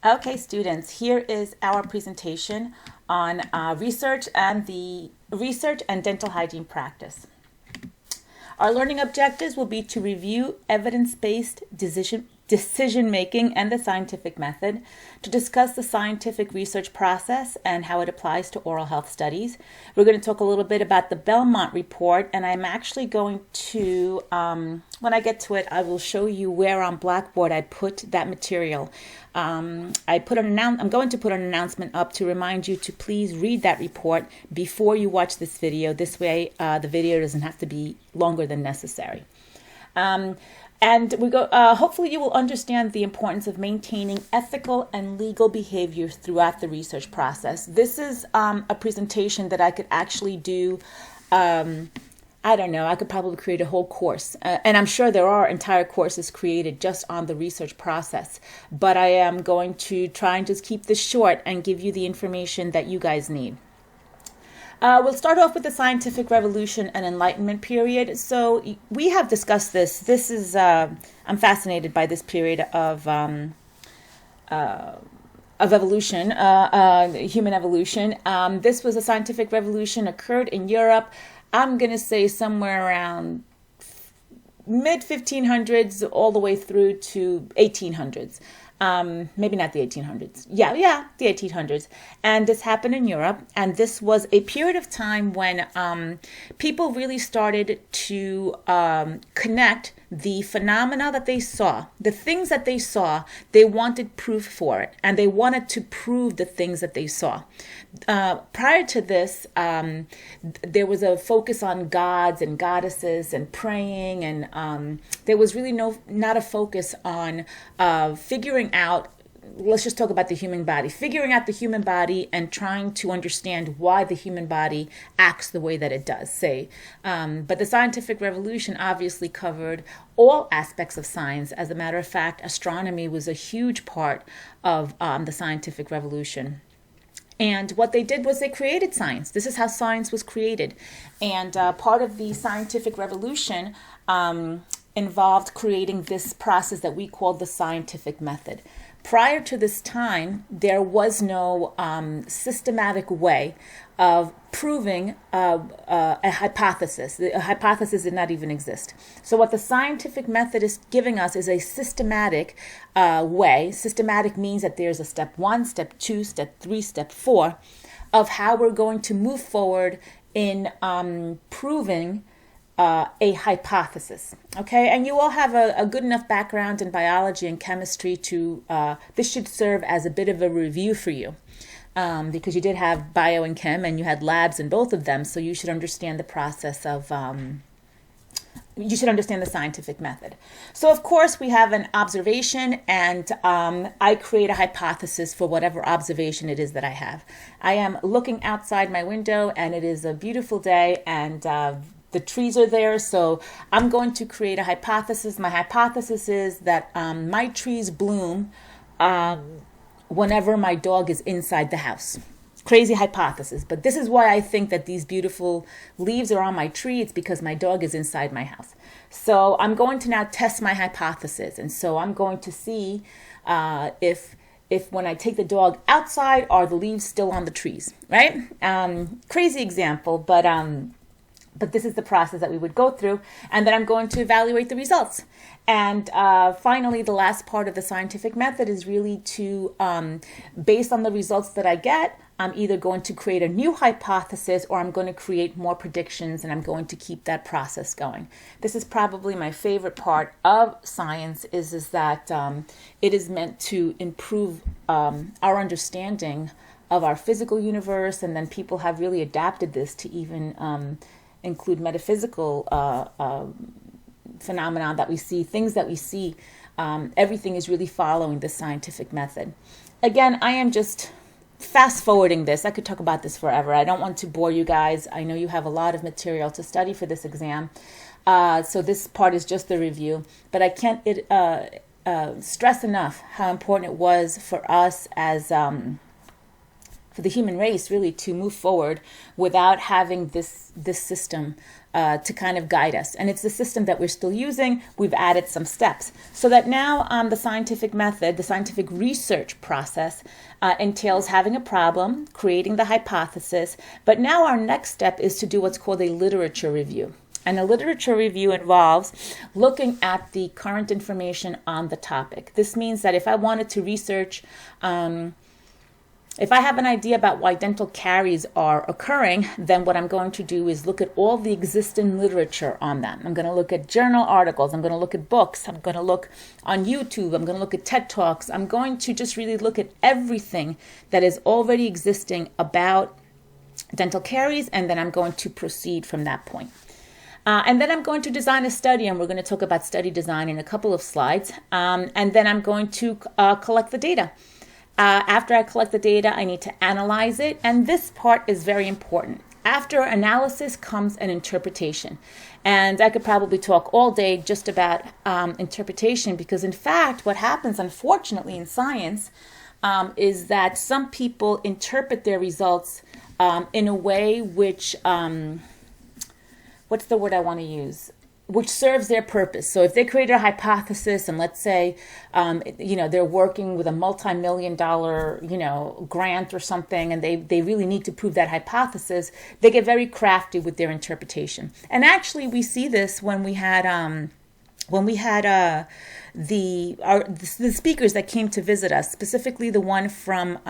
Okay, students, here is our presentation on research and dental hygiene practice. Our learning objectives will be to review evidence-based decision making and the scientific method, to discuss the scientific research process and how it applies to oral health studies. We're going to talk a little bit about the Belmont report, and I'm actually going to, when I get to it, I will show you where on Blackboard I put that material. I'm going to put an announcement up to remind you to please read that report before you watch this video. This way, the video doesn't have to be longer than necessary. And hopefully you will understand the importance of maintaining ethical and legal behavior throughout the research process. This is a presentation that I could actually do, I don't know, I could probably create a whole course. And I'm sure there are entire courses created just on the research process. But I am going to try and just keep this short and give you the information that you guys need. We'll start off with the scientific revolution and enlightenment period. So we have discussed this. This is, I'm fascinated by this period of evolution, human evolution. This was a scientific revolution occurred in Europe. I'm going to say somewhere around mid-1500s all the way through to 1800s. Maybe not the 1800s. Yeah, the 1800s. And this happened in Europe. And this was a period of time when people really started to connect the phenomena that they saw, the things that they saw. They wanted proof for it, and they wanted to prove the things that they saw. Prior to this, there was a focus on gods and goddesses and praying, and there was really not a focus on figuring out, let's just talk about the human body, figuring out the human body and trying to understand why the human body acts the way that it does, say. But the scientific revolution obviously covered all aspects of science. As a matter of fact, astronomy was a huge part of the scientific revolution. And what they did was they created science. This is how science was created. And part of the scientific revolution involved creating this process that we call the scientific method. Prior to this time, there was no systematic way of proving a hypothesis. A hypothesis did not even exist. So what the scientific method is giving us is a systematic way. Systematic means that there's a step 1, step 2, step 3, step 4 of how we're going to move forward in proving a hypothesis. Okay, and you all have a good enough background in biology and chemistry to, this should serve as a bit of a review for you. Because you did have bio and chem and you had labs in both of them, so you should understand the process of, you should understand the scientific method. So of course we have an observation, and I create a hypothesis for whatever observation it is that I have. I am looking outside my window and it is a beautiful day, and the trees are there, so I'm going to create a hypothesis. My hypothesis is that my trees bloom whenever my dog is inside the house. Crazy hypothesis, but this is why I think that these beautiful leaves are on my tree. It's because my dog is inside my house. So I'm going to now test my hypothesis, and so I'm going to see if when I take the dog outside, are the leaves still on the trees, right? Crazy example, but this is the process that we would go through, and then I'm going to evaluate the results. And finally, the last part of the scientific method is really to, based on the results that I get, I'm either going to create a new hypothesis or I'm going to create more predictions, and I'm going to keep that process going. This is probably my favorite part of science, is that it is meant to improve our understanding of our physical universe, and then people have really adapted this to even include metaphysical phenomena that we see, things that we see. Everything is really following the scientific method. Again, I am just fast forwarding this. I could talk about this forever. I don't want to bore you guys. I know you have a lot of material to study for this exam. So this part is just the review, but I can't stress enough how important it was for us as for the human race really to move forward without having this system to kind of guide us. And it's the system that we're still using. We've added some steps so that now the scientific method, the scientific research process entails having a problem, creating the hypothesis. But now our next step is to do what's called a literature review. And a literature review involves looking at the current information on the topic. This means that if I wanted to research, if I have an idea about why dental caries are occurring, then what I'm going to do is look at all the existing literature on that. I'm going to look at journal articles. I'm going to look at books. I'm going to look on YouTube. I'm going to look at TED Talks. I'm going to just really look at everything that is already existing about dental caries, and then I'm going to proceed from that point. And then I'm going to design a study, and we're going to talk about study design in a couple of slides. And then I'm going to collect the data. After I collect the data, I need to analyze it. And this part is very important. After analysis comes an interpretation. And I could probably talk all day just about interpretation, because in fact, what happens, unfortunately, in science is that some people interpret their results in a way which... what's the word I want to use? Which serves their purpose. So if they create a hypothesis, and let's say, they're working with a multi-million-dollar, grant or something, and they really need to prove that hypothesis, they get very crafty with their interpretation. And actually, we see this when we had the speakers that came to visit us, specifically the one from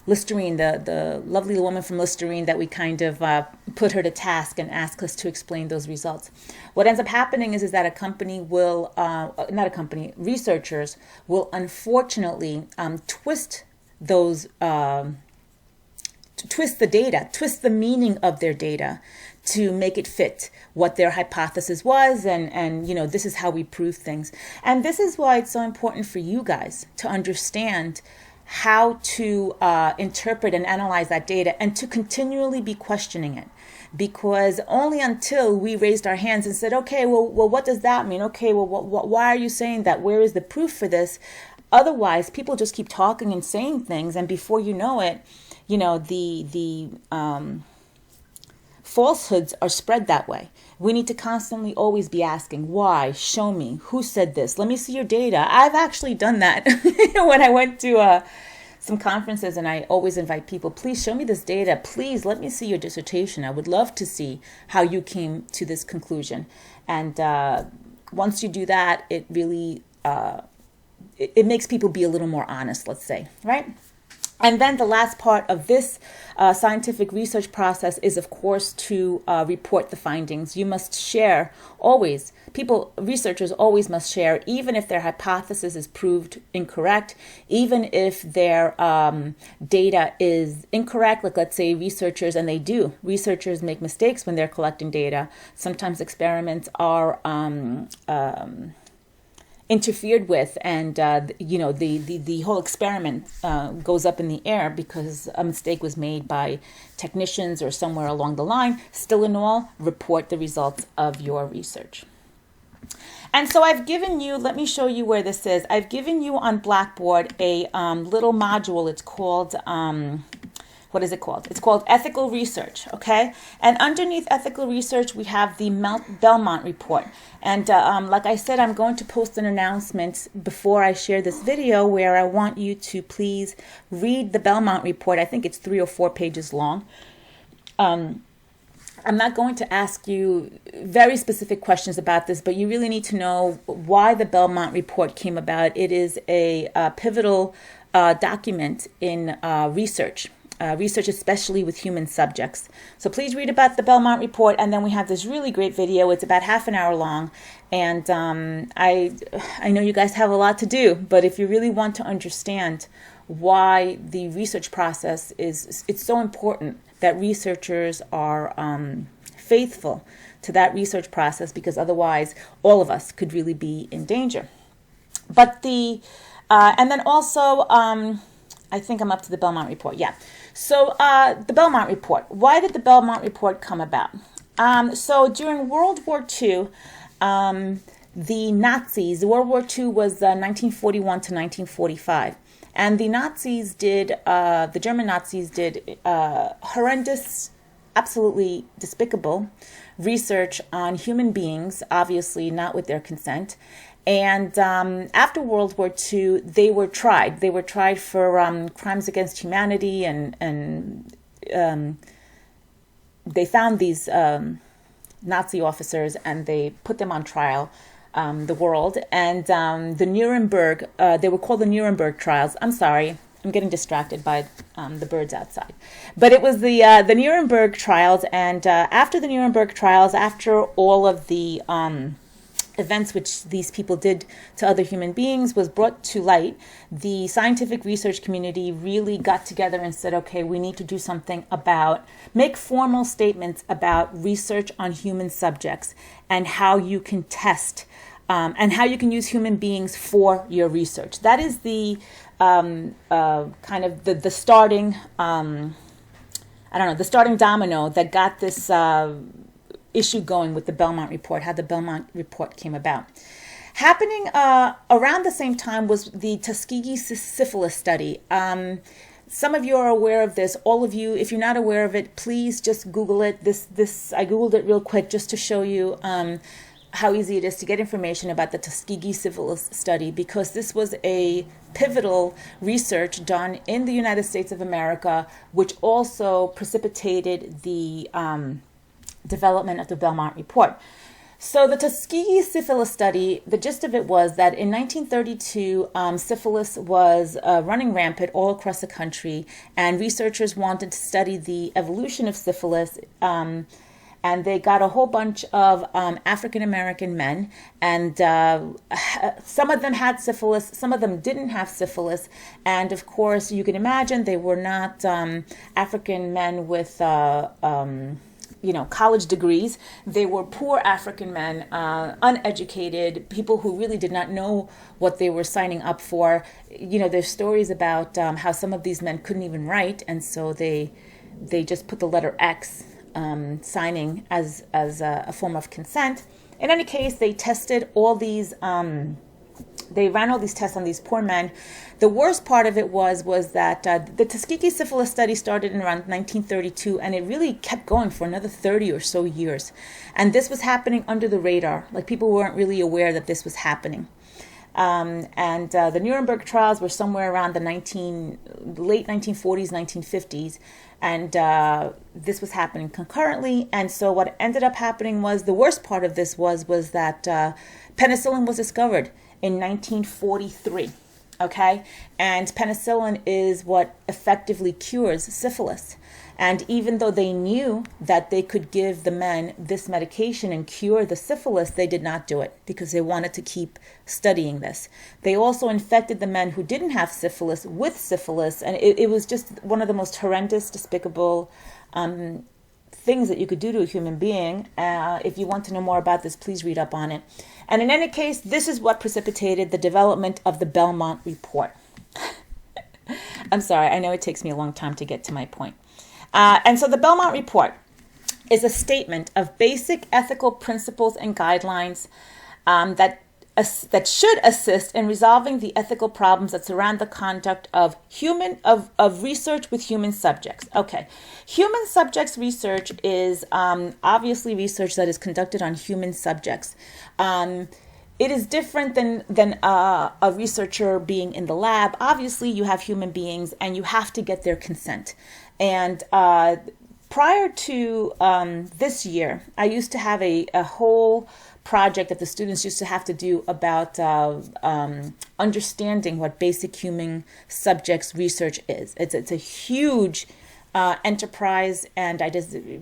Listerine, the lovely woman from Listerine that we kind of put her to task and asked us to explain those results. What ends up happening is that a company will, researchers will unfortunately twist those, twist the data, twist the meaning of their data to make it fit what their hypothesis was, and this is how we prove things. And this is why it's so important for you guys to understand how to interpret and analyze that data, and to continually be questioning it. Because only until we raised our hands and said, okay, well, what does that mean? Okay, well, why are you saying that? Where is the proof for this? Otherwise, people just keep talking and saying things, and before you know it, the falsehoods are spread that way. We need to constantly always be asking, why? Show me. Who said this? Let me see your data. I've actually done that when I went to some conferences, and I always invite people, please show me this data. Please let me see your dissertation. I would love to see how you came to this conclusion. And once you do that, it really, it makes people be a little more honest, let's say, right? And then the last part of this scientific research process is, of course, to report the findings. You must share always. Researchers always must share, even if their hypothesis is proved incorrect, even if their data is incorrect. Like, let's say researchers make mistakes when they're collecting data. Sometimes experiments are interfered with, and the whole experiment goes up in the air because a mistake was made by technicians or somewhere along the line. Still in all, report the results of your research. And so I've given you, let me show you where this is. I've given you on Blackboard a little module. It's called what is it called? It's called Ethical Research, okay? And underneath Ethical Research, we have the Belmont Report. And like I said, I'm going to post an announcement before I share this video where I want you to please read the Belmont Report. I think it's 3 or 4 pages long. I'm not going to ask you very specific questions about this, but you really need to know why the Belmont Report came about. It is a pivotal document in research, especially with human subjects. So please read about the Belmont Report, and then we have this really great video. It's about half an hour long, and I know you guys have a lot to do, but if you really want to understand why the research process it's so important that researchers are faithful to that research process, because otherwise all of us could really be in danger. But and then also, I think I'm up to the Belmont Report. Yeah. So the Belmont Report. Why did the Belmont Report come about? So during World War II, the Nazis, World War II was 1941 to 1945. And the Nazis the German Nazis did horrendous absolutely despicable research on human beings, obviously not with their consent. And after World War II, they were tried. They were tried for crimes against humanity, and they found these Nazi officers and they put them on trial, the world. And the Nuremberg, they were called the Nuremberg trials. I'm sorry, I'm getting distracted by the birds outside. But it was the Nuremberg trials. And after the Nuremberg trials, after all of the events which these people did to other human beings was brought to light, the scientific research community really got together and said, okay, we need to do something about, make formal statements about research on human subjects and how you can test and how you can use human beings for your research. That is the kind of the starting, the starting domino that got this issue going with the Belmont Report, how the Belmont Report came about. Happening around the same time was the Tuskegee syphilis study. Some of you are aware of this. All of you, if you're not aware of it, please just Google it. I Googled it real quick just to show you how easy it is to get information about the Tuskegee syphilis study, because this was a pivotal research done in the United States of America, which also precipitated the development of the Belmont Report. So the Tuskegee syphilis study, the gist of it was that in 1932, syphilis was running rampant all across the country, and researchers wanted to study the evolution of syphilis, and they got a whole bunch of African-American men, and some of them had syphilis, some of them didn't have syphilis, and of course you can imagine they were not African men with college degrees. They were poor African men, uneducated, people who really did not know what they were signing up for. There's stories about how some of these men couldn't even write, and so they just put the letter X, signing as a form of consent. In any case, they tested all these, they ran all these tests on these poor men. The worst part of it was that the Tuskegee syphilis study started in around 1932, and it really kept going for another 30 or so years. And this was happening under the radar. Like, people weren't really aware that this was happening. The Nuremberg trials were somewhere around the late 1940s, 1950s, and this was happening concurrently. And so what ended up happening was, the worst part of this was that penicillin was discovered in 1943. Okay, and penicillin is what effectively cures syphilis. And even though they knew that they could give the men this medication and cure the syphilis, they did not do it because they wanted to keep studying this. They also infected the men who didn't have syphilis with syphilis, and it was just one of the most horrendous, despicable things that you could do to a human being. If you want to know more about this, please read up on it. And in any case, this is what precipitated the development of the Belmont Report. I'm sorry, I know it takes me a long time to get to my point. And so the Belmont Report is a statement of basic ethical principles and guidelines that should assist in resolving the ethical problems that surround the conduct of research with human subjects. Okay, human subjects research is obviously research that is conducted on human subjects. It is different than a researcher being in the lab. Obviously, you have human beings and you have to get their consent. And prior to this year, I used to have a whole project that the students used to have to do about understanding what basic human subjects research is. It's a huge enterprise, and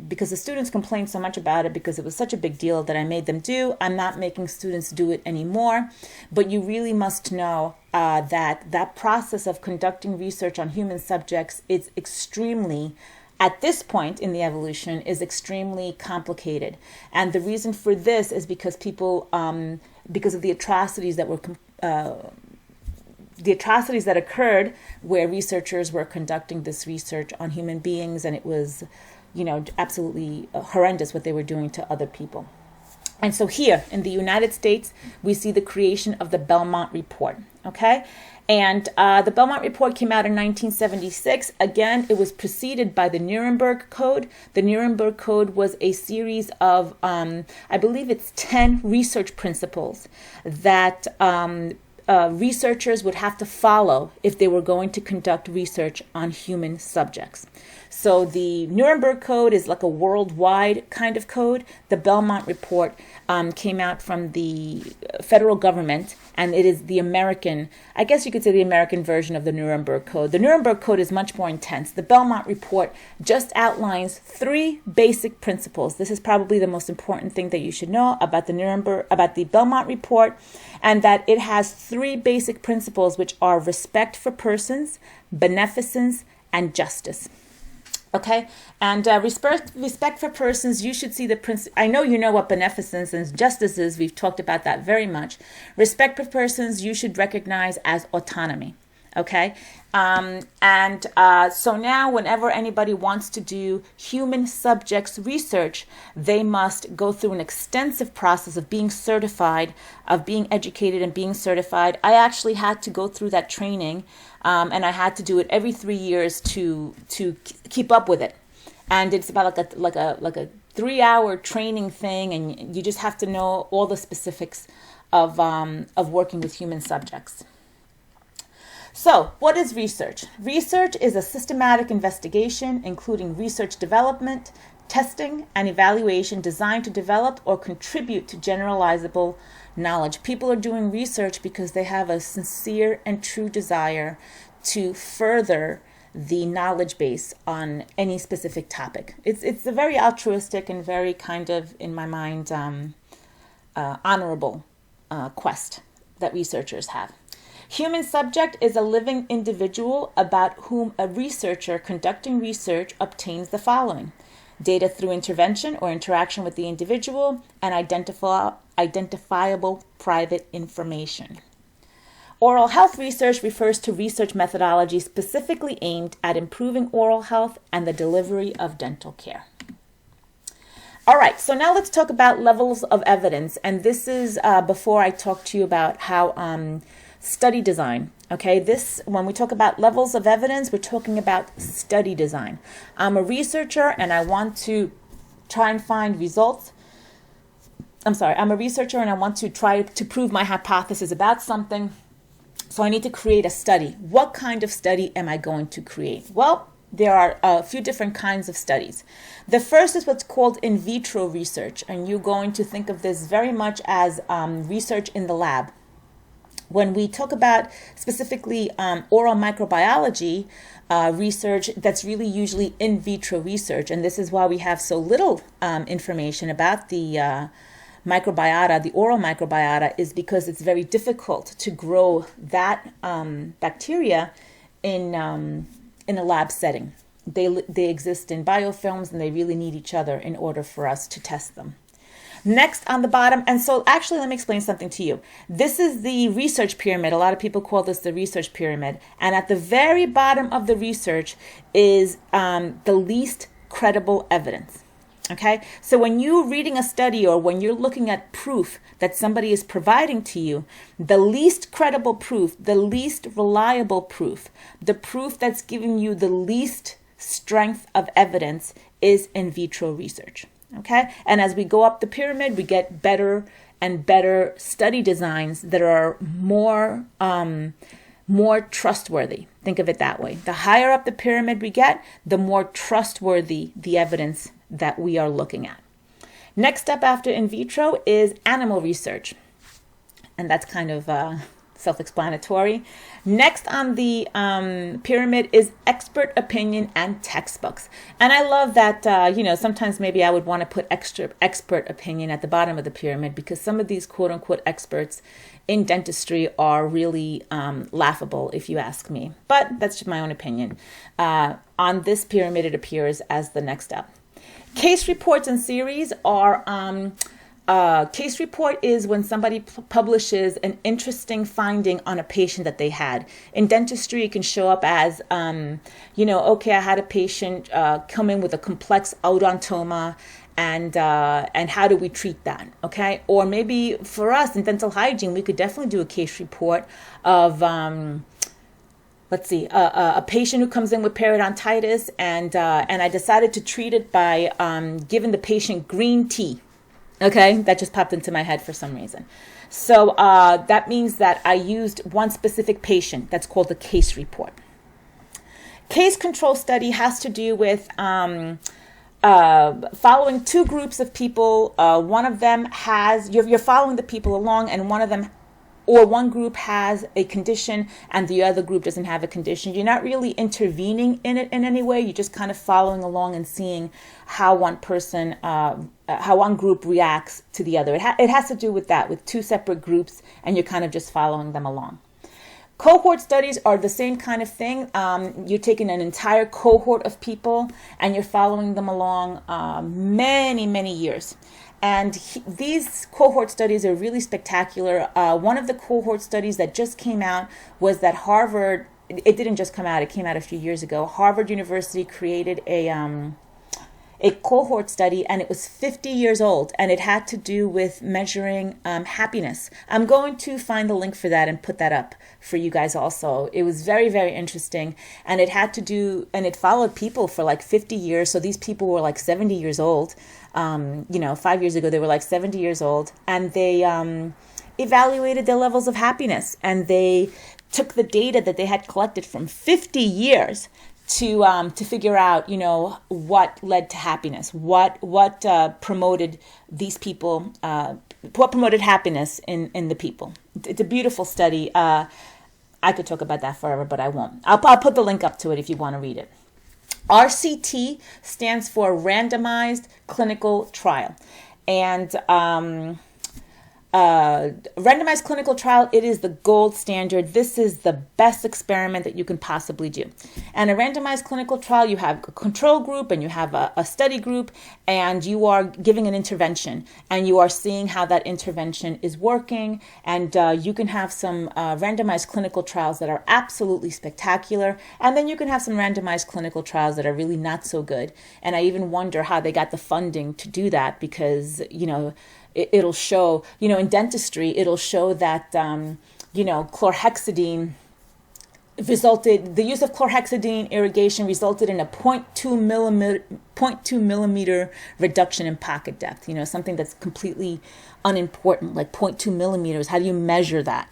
because the students complained so much about it because it was such a big deal that I made them do. I'm not making students do it anymore, but you really must know that process of conducting research on human subjects is extremely, at this point in the evolution, is extremely complicated. And the reason for this is because people, because of the atrocities that were the atrocities that occurred where researchers were conducting this research on human beings, and it was, absolutely horrendous what they were doing to other people. And so here in the United States, we see the creation of the Belmont Report, okay? And the Belmont Report came out in 1976. Again, it was preceded by the Nuremberg Code. The Nuremberg Code was a series of, I believe it's 10 research principles that researchers would have to follow if they were going to conduct research on human subjects. So the Nuremberg Code is like a worldwide kind of code. The Belmont Report came out from the federal government, and it is the American, I guess you could say the American version of the Nuremberg Code. The Nuremberg Code is much more intense. The Belmont Report just outlines 3 basic principles. This is probably the most important thing that you should know about the Belmont Report, and that it has 3 basic principles, which are respect for persons, beneficence, and justice. Okay, and respect for persons, you should see the principle. I know you know what beneficence and justice is. We've talked about that very much. Respect for persons, you should recognize as autonomy. Okay, so now whenever anybody wants to do human subjects research, they must go through an extensive process of being certified, of being educated and being certified. I actually had to go through that training, and I had to do it every 3 years to keep up with it. And it's about like a 3-hour training thing, and you just have to know all the specifics of working with human subjects. So, what is research? Research is a systematic investigation, including research development, testing, and evaluation designed to develop or contribute to generalizable knowledge. People are doing research because they have a sincere and true desire to further the knowledge base on any specific topic. It's a very altruistic and very kind of, in my mind, honorable quest that researchers have. Human subject is a living individual about whom a researcher conducting research obtains the following: data through intervention or interaction with the individual, and identifiable private information. Oral health research refers to research methodology specifically aimed at improving oral health and the delivery of dental care. All right, so now let's talk about levels of evidence. And this is before I talk to you about how study design. Okay, when we talk about levels of evidence, we're talking about study design. I'm a researcher and I want to try and find results. I'm a researcher and I want to try to prove my hypothesis about something. So I need to create a study. What kind of study am I going to create? Well, there are a few different kinds of studies. The first is what's called in vitro research, and you're going to think of this very much as research in the lab. When we talk about specifically oral microbiology research, that's really usually in vitro research, and this is why we have so little information about the microbiota, the oral microbiota, is because it's very difficult to grow that bacteria in a lab setting. They exist in biofilms, and they really need each other in order for us to test them. Next on the bottom, and so actually let me explain something to you. This is the research pyramid. A lot of people call this the research pyramid. And at the very bottom of the research is the least credible evidence. Okay, so when you're reading a study or when you're looking at proof that somebody is providing to you, the least credible proof, the least reliable proof, the proof that's giving you the least strength of evidence is in vitro research. Okay, and as we go up the pyramid, we get better and better study designs that are more trustworthy. Think of it that way. The higher up the pyramid we get, the more trustworthy the evidence that we are looking at. Next up after in vitro is animal research. And that's kind of self-explanatory. Next on the pyramid is expert opinion and textbooks. And I love that, sometimes maybe I would want to put extra expert opinion at the bottom of the pyramid, because some of these quote unquote experts in dentistry are really laughable, if you ask me. But that's just my own opinion. On this pyramid, it appears as the next up. Case reports and series are, case report is when somebody publishes an interesting finding on a patient that they had. In dentistry, it can show up as, okay, I had a patient come in with a complex odontoma, and how do we treat that? Okay, or maybe for us in dental hygiene, we could definitely do a case report of let's see, a patient who comes in with periodontitis, and I decided to treat it by giving the patient green tea. Okay, that just popped into my head for some reason. So that means that I used one specific patient. That's called a case report. Case control study has to do with following two groups of people. One of them has, you're following the people along, and one of them, or one group has a condition and the other group doesn't have a condition. You're not really intervening in it in any way. You're just kind of following along and seeing how one person, how one group reacts to the other. It has to do with that, with two separate groups, and you're kind of just following them along. Cohort studies are the same kind of thing. You're taking an entire cohort of people and you're following them along many, many years. And these cohort studies are really spectacular. One of the cohort studies that just came out was that Harvard, it didn't just come out, it came out a few years ago. Harvard University created a cohort study, and it was 50 years old, and it had to do with measuring happiness. I'm going to find the link for that and put that up for you guys also. It was very, very interesting, and it had to do, and it followed people for like 50 years. So these people were like 70 years old. 5 years ago, they were like 70 years old, and they evaluated their levels of happiness, and they took the data that they had collected from 50 years to figure out, what led to happiness, what promoted these people, what promoted happiness in the people. It's a beautiful study. I could talk about that forever, but I won't. I'll put the link up to it if you want to read it. RCT stands for Randomized Clinical Trial. And randomized clinical trial, it is the gold standard. This is the best experiment that you can possibly do. And a randomized clinical trial, you have a control group and you have a study group, and you are giving an intervention, and you are seeing how that intervention is working. And you can have some randomized clinical trials that are absolutely spectacular, and then you can have some randomized clinical trials that are really not so good. And I even wonder how they got the funding to do that, because it'll show, in dentistry, it'll show that, chlorhexidine the use of chlorhexidine irrigation resulted in a 0.2 millimeter reduction in pocket depth, something that's completely unimportant, like 0.2 millimeters. How do you measure that?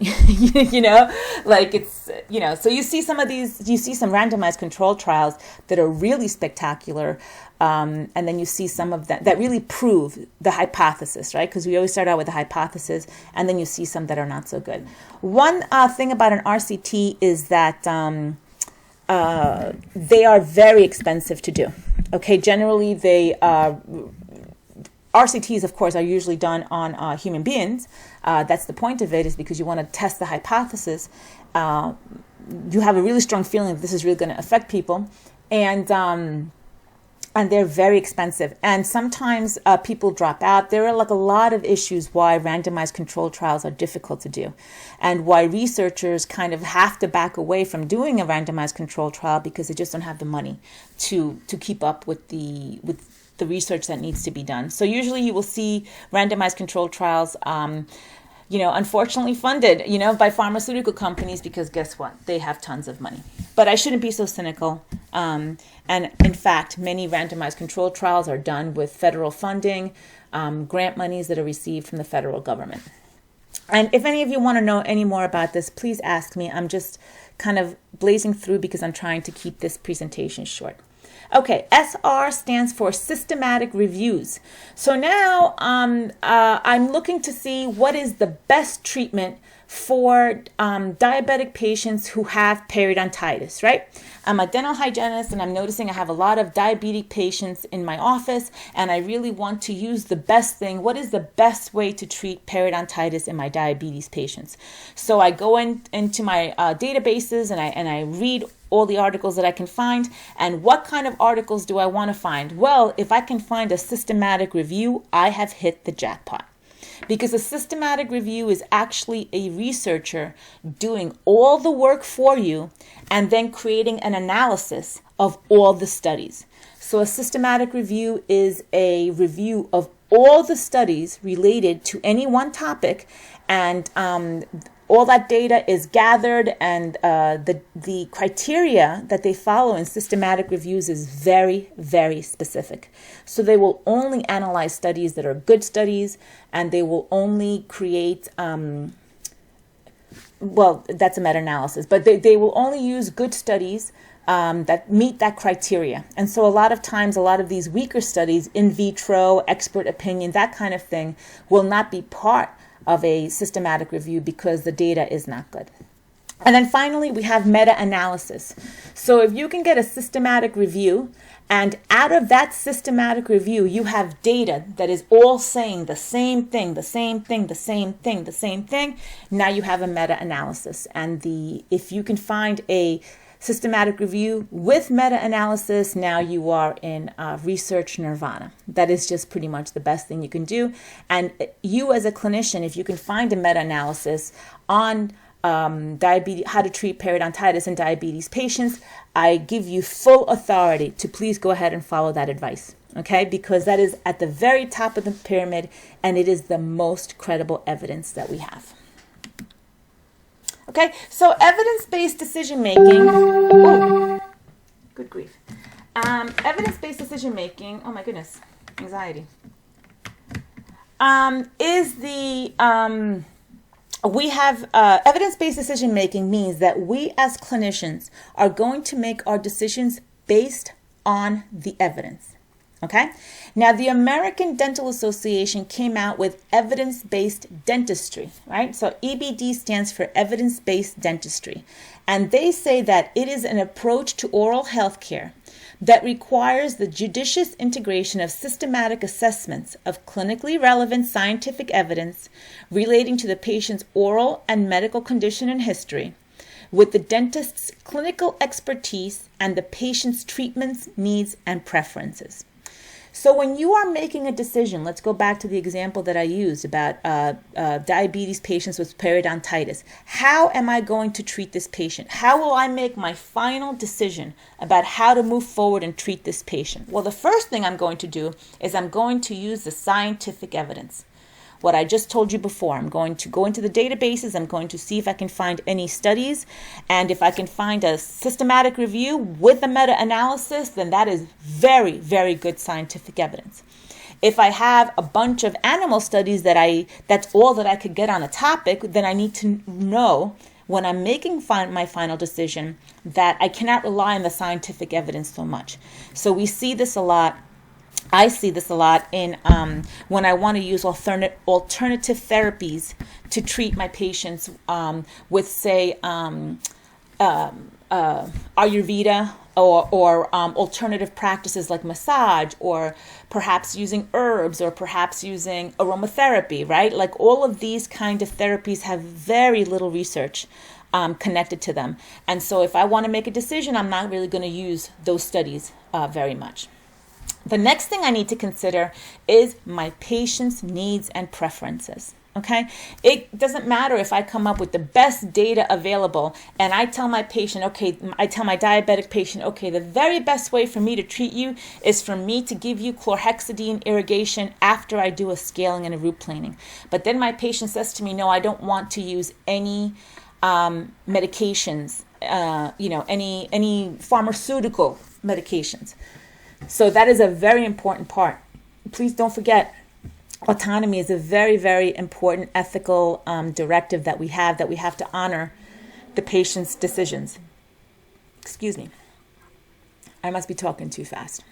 So you see some randomized control trials that are really spectacular. And then you see some of that really prove the hypothesis, right? Because we always start out with the hypothesis, and then you see some that are not so good. One thing about an RCT is that they are very expensive to do. Okay, generally RCTs, of course, are usually done on human beings. That's the point of it, is because you want to test the hypothesis. You have a really strong feeling that this is really going to affect people, and they're very expensive. And sometimes people drop out. There are like a lot of issues why randomized controlled trials are difficult to do, and why researchers kind of have to back away from doing a randomized controlled trial, because they just don't have the money to keep up with the research that needs to be done. So usually you will see randomized controlled trials unfortunately funded, by pharmaceutical companies, because guess what? They have tons of money. But I shouldn't be so cynical. And in fact, many randomized controlled trials are done with federal funding, grant monies that are received from the federal government. And if any of you want to know any more about this, please ask me. I'm just kind of blazing through because I'm trying to keep this presentation short. Okay, SR stands for systematic reviews. So now I'm looking to see what is the best treatment for diabetic patients who have periodontitis, right? I'm a dental hygienist, and I'm noticing I have a lot of diabetic patients in my office, and I really want to use the best thing. What is the best way to treat periodontitis in my diabetes patients? So I go into my databases, and I read all the articles that I can find. And what kind of articles do I want to find? Well, if I can find a systematic review, I have hit the jackpot. Because a systematic review is actually a researcher doing all the work for you and then creating an analysis of all the studies. So a systematic review is a review of all the studies related to any one topic, and all that data is gathered, and the criteria that they follow in systematic reviews is very, very specific. So they will only analyze studies that are good studies, and they will only create, well, that's a meta-analysis, but they will only use good studies that meet that criteria. And so a lot of times, a lot of these weaker studies, in vitro, expert opinion, that kind of thing, will not be part of a systematic review because the data is not good. And then finally, we have meta-analysis. So if you can get a systematic review, and out of that systematic review, you have data that is all saying the same thing, the same thing, the same thing, the same thing, now you have a meta-analysis. And if you can find a systematic review with meta-analysis, now you are in research nirvana. That is just pretty much the best thing you can do. And you as a clinician, if you can find a meta-analysis on diabetes, how to treat periodontitis in diabetes patients, I give you full authority to please go ahead and follow that advice. Okay, because that is at the very top of the pyramid, and it is the most credible evidence that we have. Okay, so evidence-based decision-making, oh, good grief. Evidence-based decision-making, oh my goodness, anxiety, is the, we have, evidence-based decision-making means that we as clinicians are going to make our decisions based on the evidence. Okay. Now, the American Dental Association came out with evidence-based dentistry, right? So EBD stands for evidence-based dentistry. And they say that it is an approach to oral health care that requires the judicious integration of systematic assessments of clinically relevant scientific evidence relating to the patient's oral and medical condition and history, with the dentist's clinical expertise and the patient's treatments, needs, and preferences. So when you are making a decision, let's go back to the example that I used about diabetes patients with periodontitis. How am I going to treat this patient? How will I make my final decision about how to move forward and treat this patient? Well, the first thing I'm going to do is I'm going to use the scientific evidence. What I just told you before, I'm going to go into the databases, I'm going to see if I can find any studies, and if I can find a systematic review with a meta-analysis, then that is very, very good scientific evidence. If I have a bunch of animal studies that's all that I could get on a topic, then I need to know when I'm making my final decision that I cannot rely on the scientific evidence so much. So we see this a lot. I see this a lot in when I want to use alternative therapies to treat my patients with, say, Ayurveda or alternative practices like massage, or perhaps using herbs, or perhaps using aromatherapy, right? Like all of these kind of therapies have very little research connected to them. And so if I want to make a decision, I'm not really going to use those studies very much. The next thing I need to consider is my patient's needs and preferences. Okay, it doesn't matter if I come up with the best data available and I tell my patient, okay, I tell my diabetic patient, okay, the very best way for me to treat you is for me to give you chlorhexidine irrigation after I do a scaling and a root planing. But then my patient says to me, no, I don't want to use any medications, any pharmaceutical medications. So that is a very important part. Please don't forget, autonomy is a very, very important ethical directive that we have to honor the patient's decisions. Excuse me. I must be talking too fast.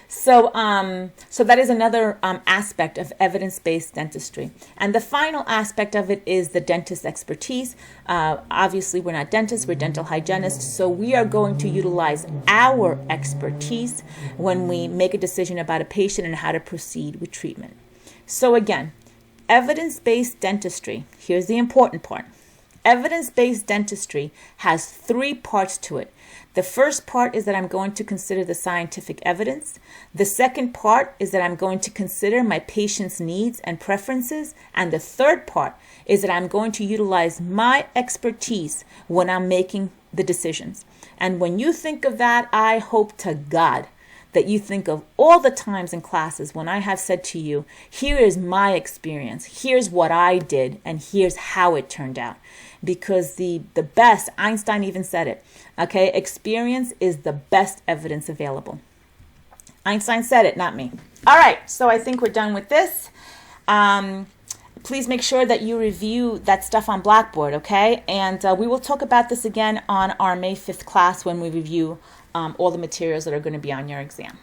So that is another aspect of evidence-based dentistry. And the final aspect of it is the dentist's expertise. Obviously, we're not dentists, we're dental hygienists. So we are going to utilize our expertise when we make a decision about a patient and how to proceed with treatment. So again, evidence-based dentistry, here's the important part. Evidence-based dentistry has 3 parts to it. The first part is that I'm going to consider the scientific evidence. The second part is that I'm going to consider my patient's needs and preferences. And the third part is that I'm going to utilize my expertise when I'm making the decisions. And when you think of that, I hope to God that you think of all the times in classes when I have said to you, here is my experience, here's what I did, and here's how it turned out. Because the best, Einstein even said it, okay, experience is the best evidence available. Einstein said it, not me. All right, so I think we're done with this. Please make sure that you review that stuff on Blackboard, okay? And we will talk about this again on our May 5th class when we review all the materials that are going to be on your exam.